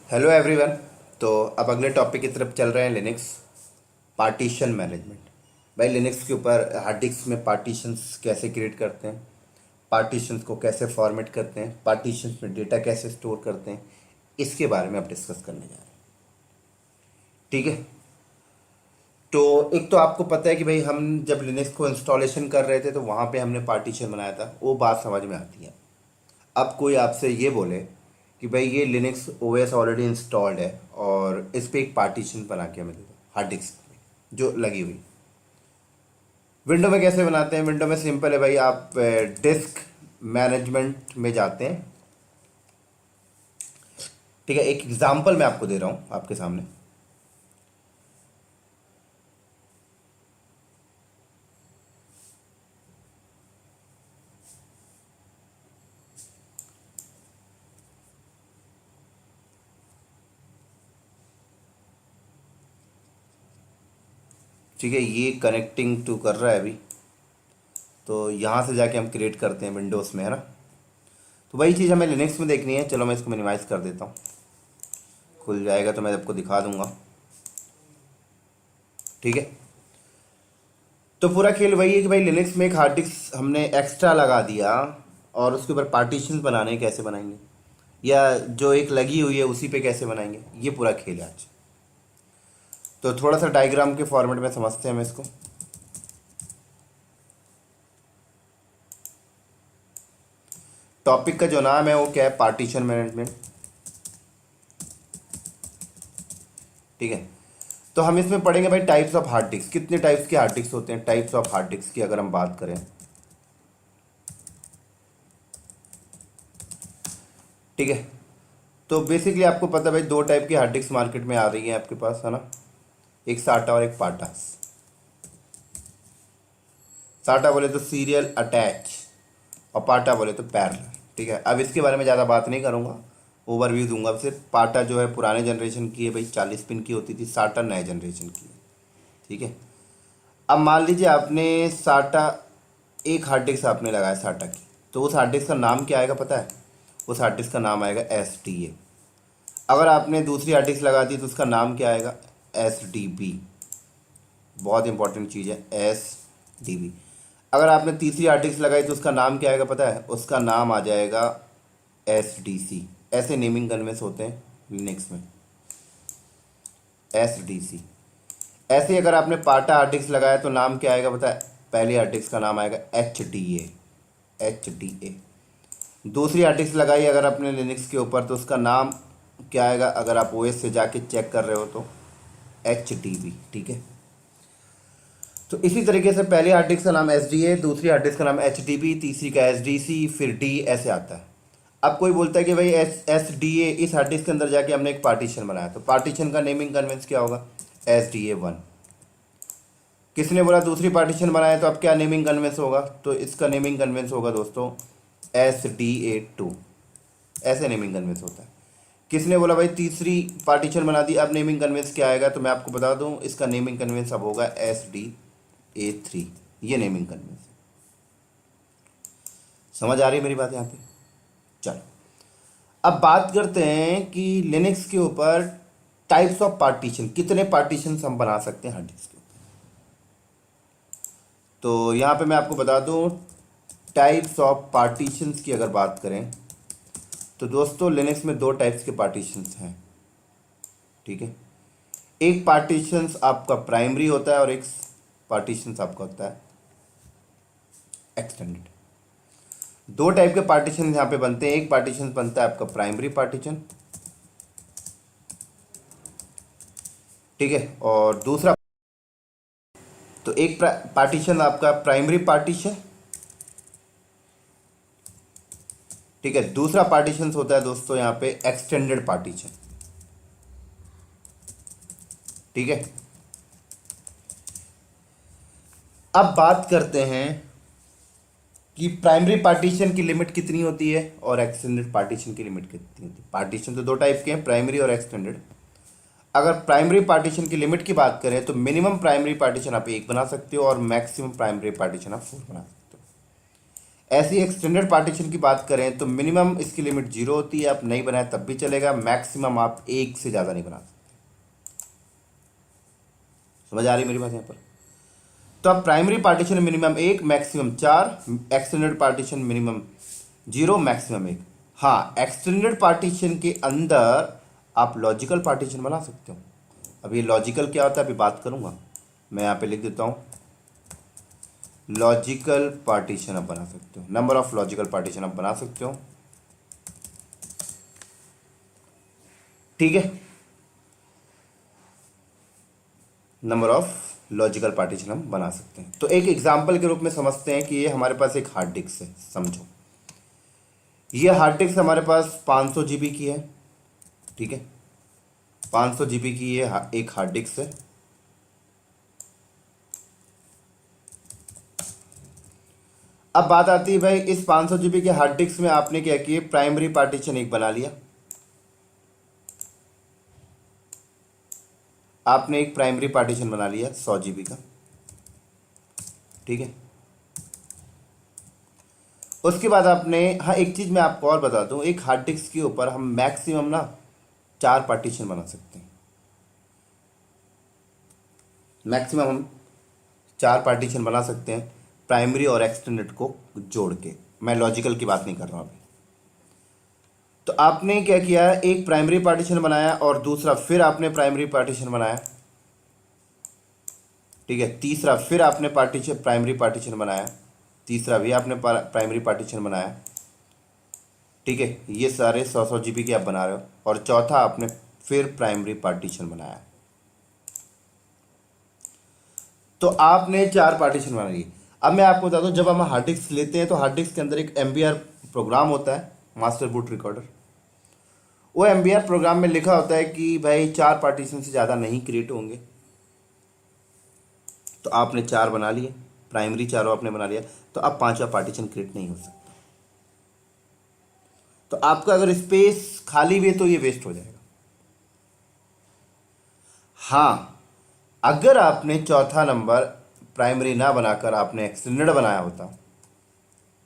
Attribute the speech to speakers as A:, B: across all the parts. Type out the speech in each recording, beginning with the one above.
A: Hello everyone. तो अब अगले टॉपिक की तरफ चल रहे हैं, लिनक्स पार्टीशन मैनेजमेंट। भाई लिनक्स के ऊपर हार्ड डिस्क में पार्टीशंस कैसे क्रिएट करते हैं, पार्टीशंस को कैसे फॉर्मेट करते हैं, पार्टीशंस में डेटा कैसे स्टोर करते हैं, इसके बारे में अब डिस्कस करने जा रहे हैं। ठीक है। तो एक तो आपको पता है कि भाई हम जब लिनक्स को इंस्टॉलेशन कर रहे थे तो वहाँ पे हमने पार्टीशन बनाया था, वो बात समझ में आती है। अब कोई आपसे ये बोले कि भाई ये लिनक्स ओएस ऑलरेडी इंस्टॉल्ड है और इस पर एक पार्टीशन बना के हमें दे दो हार्ड डिस्क में जो लगी हुई। विंडो में कैसे बनाते हैं? विंडो में सिंपल है भाई, आप डिस्क मैनेजमेंट में जाते हैं। ठीक है, एक एग्जांपल मैं आपको दे रहा हूँ आपके सामने। ठीक है, ये कनेक्टिंग टू कर रहा है अभी, तो यहाँ से जाके हम क्रिएट करते हैं विंडोज़ में, है ना। तो वही चीज़ हमें लिनक्स में देखनी है। चलो मैं इसको मिनिमाइज़ कर देता हूँ, खुल जाएगा तो मैं आपको दिखा दूंगा। ठीक है, तो पूरा खेल वही है कि भाई लिनक्स में एक हार्ड डिस्क हमने एक्स्ट्रा लगा दिया और उसके ऊपर पार्टीशन बनाने कैसे बनाएंगे, या जो एक लगी हुई है उसी पे कैसे बनाएंगे, ये पूरा खेल है आज। तो थोड़ा सा डायग्राम के फॉर्मेट में समझते हैं हम इसको। टॉपिक का जो नाम है वो क्या है? Partition management. ठीक है, तो हम इसमें पढ़ेंगे भाई टाइप्स ऑफ हार्ड डिस्क। कितने टाइप्स के हार्ड डिस्क होते हैं? टाइप्स ऑफ हार्ड डिस्क की अगर हम बात करें, ठीक है, तो बेसिकली आपको पता है भाई दो टाइप की हार्ड डिस्क मार्केट में आ रही है आपके पास, है ना। एक साटा और एक पाटा। साटा बोले तो सीरियल अटैच और पाटा बोले तो पैरेलल। ठीक है, अब इसके बारे में ज़्यादा बात नहीं करूँगा, ओवरव्यू दूंगा सिर्फ। पाटा जो है पुराने जनरेशन की है भाई, 40 पिन की होती थी। साटा नए जनरेशन की है। ठीक है, अब मान लीजिए आपने साटा, एक हार्ड डिस्क आपने लगाया साटा की, तो उस हार्ड डिस्क का नाम क्या आएगा पता है? उस हार्ड डिस्क का नाम आएगा STA। अगर आपने दूसरी हार्ड डिस्क लगा दी तो उसका नाम क्या आएगा? SDB। बहुत इंपॉर्टेंट चीज़ है, SDB। अगर आपने तीसरी हार्ड डिस्क लगाई तो उसका नाम क्या आएगा पता है? उसका नाम आ जाएगा SDC। ऐसे नेमिंग कन्वेंस होते हैं लिनक्स में, SDC। ऐसे ही अगर आपने पाटा हार्ड डिस्क लगाया तो नाम क्या आएगा पता है? पहली हार्ड डिस्क का नाम आएगा HDA। दूसरी हार्ड डिस्क लगाई अगर आपने लिनक्स के ऊपर तो उसका नाम क्या आएगा? अगर आप OS से जाके चेक कर रहे हो तो HDB। ठीक है, तो इसी तरीके से पहली हार्ड डिस्क का नाम SDA, दूसरी हार्ड डिस्क का नाम HDB, तीसरी का SDC, फिर D, ऐसे आता है। अब कोई बोलता है कि भाई SDA, इस हार्ड डिस्क के अंदर जाके हमने एक पार्टीशन बनाया, तो पार्टीशन का नेमिंग कन्वेंस क्या होगा? SDA1। किसने बोला दूसरी पार्टीशन बनाया, तो अब क्या नेमिंग कन्वेंस होगा? तो इसका नेमिंग कन्वेंस होगा दोस्तों SDA2। ऐसे नेमिंग कन्वेंस होता है। किसने बोला भाई तीसरी पार्टीशन बना दी, अब नेमिंग कन्वेंस क्या आएगा? तो मैं आपको बता दूं, इसका नेमिंग कन्वेंस अब होगा SDA3। ये नेमिंग कन्वेंस। समझ आ रही है मेरी बात यहाँ पे? चलो अब बात करते हैं कि लिनक्स के ऊपर टाइप्स ऑफ पार्टीशन, कितने पार्टीशन हम बना सकते हैं हार्ड डिस्क के ऊपर। तो यहाँ पे मैं आपको बता दूं, टाइप्स ऑफ पार्टीशंस की अगर बात करें तो दोस्तों लिनक्स में दो टाइप्स के पार्टीशंस हैं। ठीक है, एक पार्टीशंस आपका प्राइमरी होता है और एक पार्टीशंस आपका होता है एक्सटेंडेड। दो टाइप के पार्टीशन यहाँ पे बनते हैं। एक पार्टीशन बनता है आपका प्राइमरी पार्टीशन, ठीक है, और दूसरा, तो एक पार्टीशन आपका प्राइमरी पार्टीशन, ठीक है, दूसरा पार्टीशन होता है दोस्तों यहाँ पे एक्सटेंडेड पार्टीशन। ठीक है, अब बात करते हैं कि प्राइमरी पार्टीशन की लिमिट कितनी होती है और एक्सटेंडेड पार्टीशन की लिमिट कितनी होती है। पार्टीशन तो दो टाइप के हैं, प्राइमरी और एक्सटेंडेड। अगर प्राइमरी पार्टीशन की लिमिट की बात करें तो मिनिमम प्राइमरी पार्टीशन आप एक बना सकते हो और मैक्सिमम प्राइमरी पार्टीशन आप 4 बना सकते हो। ऐसी एक्सटेंडेड पार्टीशन की बात करें तो मिनिमम इसकी लिमिट 0 होती है, आप नहीं बनाए तब भी चलेगा, मैक्सिमम आप एक से ज़्यादा नहीं बना सकते। समझ आ रही मेरी बात यहाँ पर? तो अब primary partition minimum 1, maximum 4, extended partition minimum 0, maximum 1। हाँ, एक्सटेंडेड पार्टीशन के अंदर आप लॉजिकल पार्टीशन बना सकते हो। अब ये लॉजिकल क्या होता है अभी बात करूंगा, मैं यहाँ पे लिख देता हूँ। लॉजिकल पार्टीशन आप बना सकते हो, नंबर ऑफ लॉजिकल पार्टीशन आप बना सकते हो, ठीक है। नंबर ऑफ लॉजिकल पार्टीशन हम बना सकते हैं। तो एक एग्जांपल के रूप में समझते हैं कि ये हमारे पास एक हार्ड डिस्क है। समझो, ये हार्ड डिस्क हमारे पास 500 जीबी की है, ठीक है। 500 जीबी की ये एक हार्ड डिस्क है। अब बात आती है भाई, इस 500 जीबी के हार्ड डिस्क में आपने क्या किया, प्राइमरी पार्टीशन एक बना लिया। आपने एक प्राइमरी पार्टीशन बना लिया 100 जीबी का, ठीक है। उसके बाद आपने, हाँ एक चीज़ मैं आपको और बता दूं, एक हार्ड डिस्क के ऊपर हम मैक्सिमम ना 4 पार्टीशन बना सकते हैं। मैक्सिमम हम 4 पार्टीशन बना सकते हैं, प्राइमरी और एक्सटेंडेड को जोड़ के। मैं लॉजिकल की बात नहीं कर रहा हूँ अभी। तो आपने क्या किया, एक प्राइमरी पार्टीशन बनाया और दूसरा फिर आपने प्राइमरी पार्टीशन बनाया, ठीक है। तीसरा फिर आपने प्राइमरी पार्टीशन बनाया, तीसरा भी आपने प्राइमरी पार्टीशन बनाया, ठीक है। ये सारे 100 जीबी के आप बना रहे हो। और चौथा आपने फिर प्राइमरी पार्टीशन बनाया। तो आपने 4 पार्टीशन बना लिए। अब मैं आपको बता दूं, जब हम हार्ड डिस्क लेते हैं तो हार्ड डिस्क के अंदर एक MBR प्रोग्राम होता है, मास्टर बूट रिकॉर्डर। वो MBR प्रोग्राम में लिखा होता है कि भाई 4 पार्टीशन से ज़्यादा नहीं क्रिएट होंगे। तो आपने 4 बना लिए, प्राइमरी चारों आपने बना लिया, तो अब 5वां पार्टीशन क्रिएट नहीं हो सकता। तो आपका अगर स्पेस खाली भी है तो ये वेस्ट हो जाएगा। हाँ, अगर आपने चौथा नंबर प्राइमरी ना बनाकर आपने एक्सटेंडेड बनाया होता,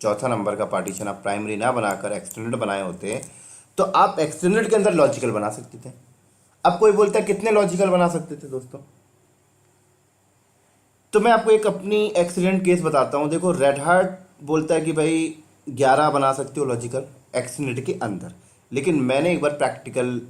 A: चौथा नंबर का पार्टीशन आप प्राइमरी ना बनाकर एक्सटेंडेड बनाए होते, तो आप एक्सटेंडेड के अंदर लॉजिकल बना सकते थे। अब कोई बोलता है कितने लॉजिकल बना सकते थे दोस्तों, तो मैं आपको एक अपनी एक्सीडेंट केस बताता हूँ। देखो, रेड हार्ट बोलता है कि भाई 11 बना सकते हो लॉजिकल एक्सटेंडेड के अंदर, लेकिन मैंने एक बार प्रैक्टिकल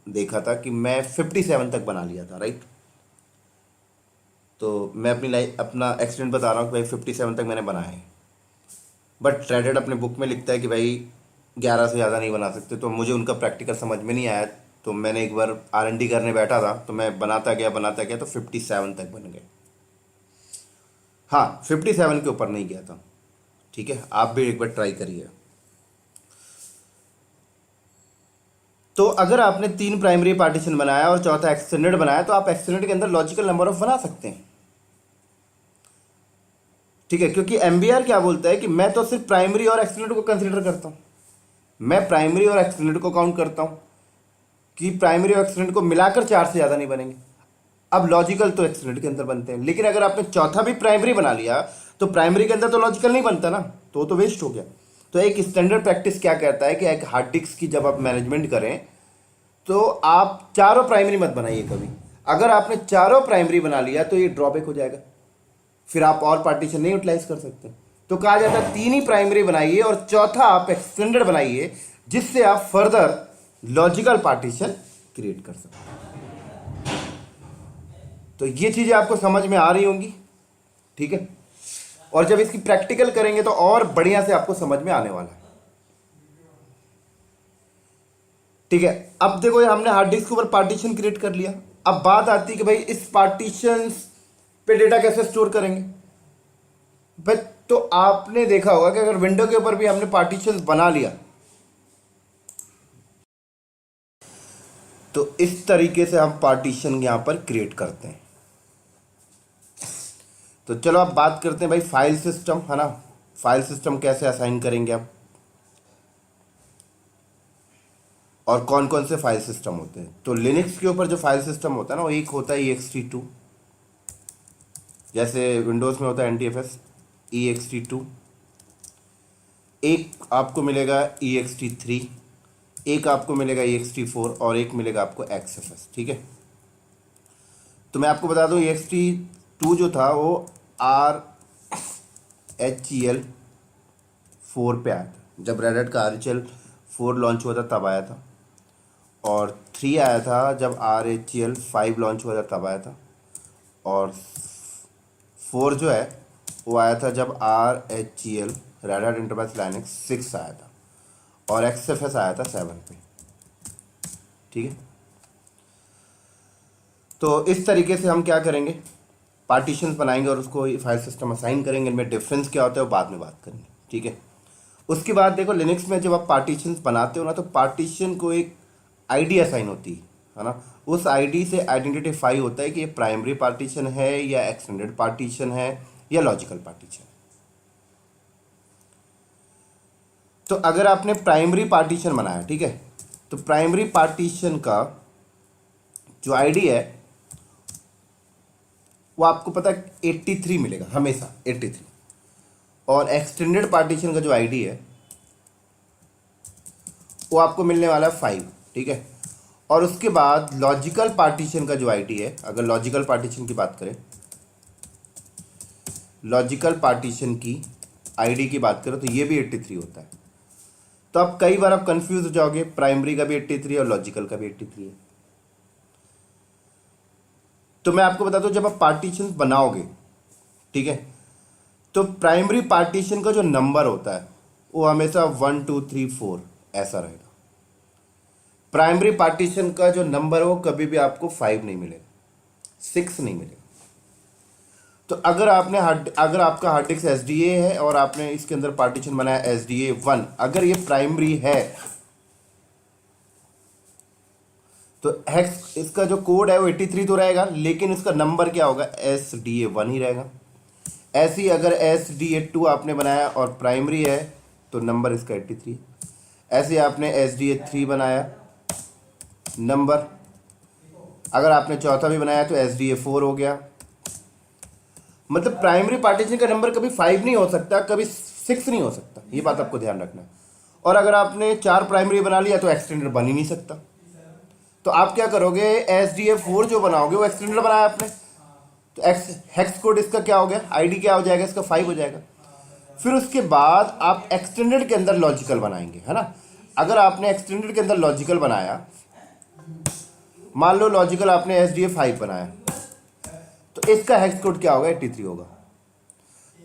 A: देखा था कि मैं 57 तक बना लिया था, राइट। तो मैं अपना एक्सीडेंट बता रहा हूँ कि भाई 57 तक मैंने बनाया है। बट रेडेड अपने बुक में लिखता है कि भाई 11 से ज़्यादा नहीं बना सकते। तो मुझे उनका प्रैक्टिकल समझ में नहीं आया, तो मैंने एक बार R&D करने बैठा था, तो मैं बनाता गया तो 57 तक बन गए। हाँ, 57 के ऊपर नहीं गया था, ठीक है। आप भी एक बार ट्राई करिए। तो अगर आपने 3 प्राइमरी पार्टीशन बनाया और चौथा एक्सटेंडेड बनाया, तो आप एक्सटेंडेड के अंदर लॉजिकल नंबर ऑफ बना सकते हैं, ठीक है। क्योंकि MBR क्या बोलता है कि मैं तो सिर्फ प्राइमरी और एक्सटेंडेड को कंसीडर करता हूं, मैं प्राइमरी और एक्सटेंडेड को काउंट करता हूं कि प्राइमरी और एक्सटेंडेड को मिलाकर 4 से ज़्यादा नहीं बनेंगे। अब लॉजिकल तो एक्सटेंडेड के अंदर बनते हैं, लेकिन अगर आपने चौथा भी प्राइमरी बना लिया तो प्राइमरी के अंदर तो लॉजिकल नहीं बनता ना, तो वेस्ट हो गया। तो एक स्टैंडर्ड प्रैक्टिस क्या कहता है कि एक हार्ड डिस्क की जब आप मैनेजमेंट करें तो आप चारों प्राइमरी मत बनाइए कभी। अगर आपने चारों प्राइमरी बना लिया तो ये ड्रॉबैक हो जाएगा, फिर आप और पार्टीशन नहीं यूटिलाइज कर सकते। तो कहा जाता है 3 ही प्राइमरी बनाइए और चौथा आप एक्सटेंडेड बनाइए, जिससे आप फर्दर लॉजिकल पार्टीशन क्रिएट कर सकते हैं। तो ये चीजें आपको समझ में आ रही होंगी, ठीक है। और जब इसकी प्रैक्टिकल करेंगे तो और बढ़िया से आपको समझ में आने वाला है, ठीक है। अब देखो, हमने हार्ड डिस्क के ऊपर पार्टीशन क्रिएट कर लिया। अब बात आती है कि भाई इस पार्टीशन पे डेटा कैसे स्टोर करेंगे भाई। तो आपने देखा होगा कि अगर विंडो के ऊपर भी हमने पार्टीशन बना लिया तो इस तरीके से हम पार्टीशन यहां पर क्रिएट करते हैं। तो चलो अब बात करते हैं भाई फाइल सिस्टम, है ना। फाइल सिस्टम कैसे असाइन करेंगे आप, और कौन कौन से फाइल सिस्टम होते हैं। तो लिनक्स के ऊपर जो फाइल सिस्टम होता है ना, वो एक होता है ext2, जैसे विंडोज़ में होता है NTFS ext2। एक आपको मिलेगा ext3, एक आपको मिलेगा ext4 और एक मिलेगा आपको xfs, ठीक है। तो मैं आपको बता दूं ext2 जो था वो RHEL 4 पे आया था, जब रेड हैट का RHEL 4 लॉन्च हुआ था तब आया था, और 3 आया था जब RHEL 5 लॉन्च हुआ था तब आया था, और 4 जो है वो आया था जब RHEL red hat enterprise Linux 6 आया था, और XFS आया था 7 पे, ठीक है। तो इस तरीके से हम क्या करेंगे, पार्टीशंस बनाएंगे और उसको फाइल सिस्टम असाइन करेंगे। इनमें डिफरेंस क्या होता है वो बाद में बात करेंगे, ठीक है। उसके बाद देखो लिनक्स में जब आप पार्टीशंस बनाते हो ना, तो पार्टीशन को एक आईडी असाइन होती है ना। उस आईडी से आइडेंटिफाई होता है कि ये प्राइमरी पार्टीशन है या एक्सटेंडेड पार्टीशन है या लॉजिकल पार्टीशन। तो अगर आपने प्राइमरी पार्टीशन बनाया, ठीक है, तो प्राइमरी पार्टीशन का जो आईडी है वो आपको पता है 83 मिलेगा हमेशा, 83। और एक्सटेंडेड पार्टीशन का जो आईडी है वो आपको मिलने वाला है 5, ठीक है। और उसके बाद लॉजिकल पार्टीशन का जो आईडी है, अगर लॉजिकल पार्टीशन की बात करें, लॉजिकल पार्टीशन की आईडी की बात करें तो ये भी 83 होता है। तो अब कई बार आप कंफ्यूज हो जाओगे, प्राइमरी का भी 83 और लॉजिकल का भी 83 है। तो मैं आपको बता दूं, जब आप पार्टीशन बनाओगे, ठीक है, तो प्राइमरी पार्टीशन का जो नंबर होता है वो हमेशा 1 2 3 4 ऐसा रहेगा। प्राइमरी पार्टीशन का जो नंबर है वो कभी भी आपको 5 नहीं मिलेगा, 6 नहीं मिलेगा। तो अगर आपका हार्ड डिस्क SDA है और आपने इसके अंदर पार्टीशन बनाया SDA1, अगर ये प्राइमरी है तो हेक्स इसका जो कोड है वो 83 तो रहेगा, लेकिन इसका नंबर क्या होगा, SDA1 ही रहेगा। ऐसे ही अगर SDA2 आपने बनाया और प्राइमरी है तो नंबर इसका 83। ऐसे आपने SDA3 बनाया, नंबर, अगर आपने चौथा भी बनाया तो SDA4 हो गया। मतलब प्राइमरी पार्टीशन का नंबर कभी 5 नहीं हो सकता, कभी 6 नहीं हो सकता, ये बात आपको ध्यान रखना है। और अगर आपने 4 प्राइमरी बना लिया तो एक्सटेंडर बन ही नहीं सकता। तो आप क्या करोगे, SDA4 जो बनाओगे वो एक्सटेंडर बनाया आपने, तो हेक्स कोड इसका क्या हो गया, आईडी क्या हो जाएगा इसका, 5 हो जाएगा। फिर उसके बाद आप एक्सटेंडेड के अंदर लॉजिकल बनाएंगे, है ना। अगर आपने एक्सटेंडेड के अंदर लॉजिकल बनाया, मान लो लॉजिकल आपने SDA5 बनाया, तो इसका हेक्स कोड क्या होगा, 83 होगा।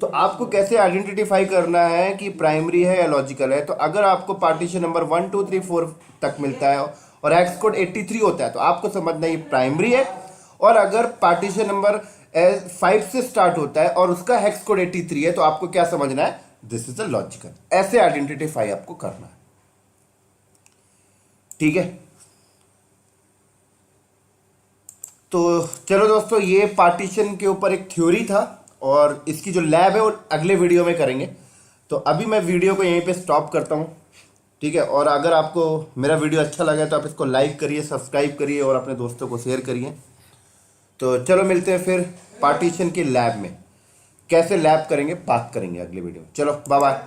A: तो आपको कैसे आइडेंटिफाई करना है कि प्राइमरी है या लॉजिकल है। तो अगर आपको पार्टीशन नंबर 1 2 3 4 तक मिलता है और हेक्स कोड 83 होता है तो आपको समझना ये प्राइमरी है। और अगर पार्टीशन नंबर 5 से स्टार्ट होता है और उसका हेक्स कोड 83 है तो आपको क्या समझना है, दिस इज अ लॉजिकल। ऐसे आइडेंटिफाई आपको करना है, ठीक है। तो चलो दोस्तों, ये पार्टीशन के ऊपर एक थ्योरी था और इसकी जो लैब है वो अगले वीडियो में करेंगे। तो अभी मैं वीडियो को यहीं पे स्टॉप करता हूँ, ठीक है। और अगर आपको मेरा वीडियो अच्छा लगा तो आप इसको लाइक करिए, सब्सक्राइब करिए और अपने दोस्तों को शेयर करिए। तो चलो मिलते हैं फिर पार्टीशन की लैब में, कैसे लैब करेंगे बात करेंगे अगले वीडियो में। चलो बाय बाय।